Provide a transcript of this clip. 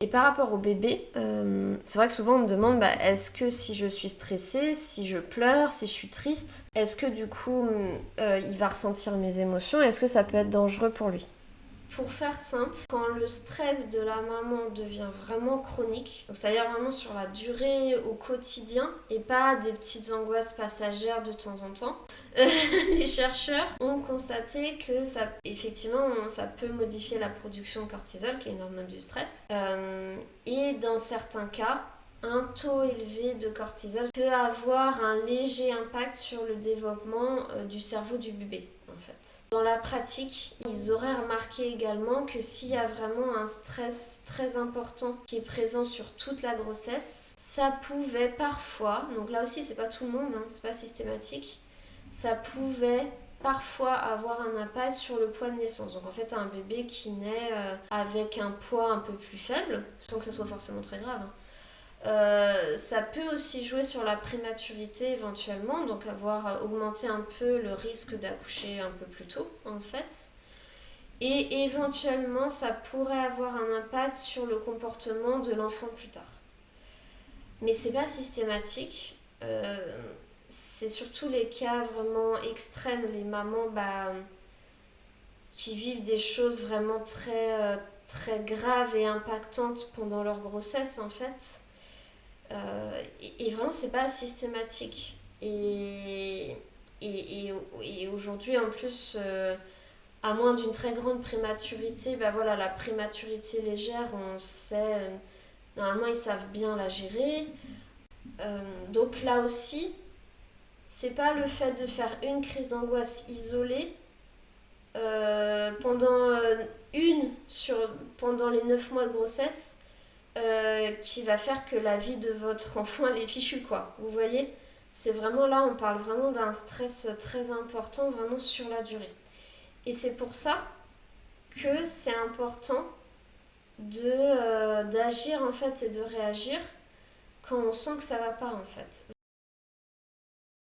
Et par rapport au bébé, c'est vrai que souvent on me demande est-ce que si je suis stressée, si je pleure, si je suis triste, est-ce que du coup il va ressentir mes émotions? Est-ce que ça peut être dangereux pour lui? Pour faire simple, quand le stress de la maman devient vraiment chronique, donc c'est-à-dire vraiment sur la durée au quotidien et pas des petites angoisses passagères de temps en temps, les chercheurs ont constaté que ça, effectivement, ça peut modifier la production de cortisol, qui est une hormone du stress, et dans certains cas, un taux élevé de cortisol peut avoir un léger impact sur le développement du cerveau du bébé. En fait. Dans la pratique, ils auraient remarqué également que s'il y a vraiment un stress très important qui est présent sur toute la grossesse, ça pouvait parfois, donc là aussi c'est pas tout le monde, c'est pas systématique, ça pouvait parfois avoir un impact sur le poids de naissance. Donc en fait un bébé qui naît avec un poids un peu plus faible, sans que ça soit forcément très grave, ça peut aussi jouer sur la prématurité éventuellement, donc avoir augmenté un peu le risque d'accoucher un peu plus tôt en fait. Et éventuellement ça pourrait avoir un impact sur le comportement de l'enfant plus tard. Mais c'est pas systématique. C'est surtout les cas vraiment extrêmes, les mamans qui vivent des choses vraiment très graves et impactantes pendant leur grossesse en fait. Et vraiment, c'est pas systématique. Et aujourd'hui, en plus, à moins d'une très grande prématurité, voilà, la prématurité légère, on sait, normalement, ils savent bien la gérer. Donc là aussi, c'est pas le fait de faire une crise d'angoisse isolée pendant pendant les 9 mois de grossesse qui va faire que la vie de votre enfant elle est fichue quoi. Vous voyez, c'est vraiment là on parle vraiment d'un stress très important vraiment sur la durée. Et c'est pour ça que c'est important d'agir en fait et de réagir quand on sent que ça va pas en fait.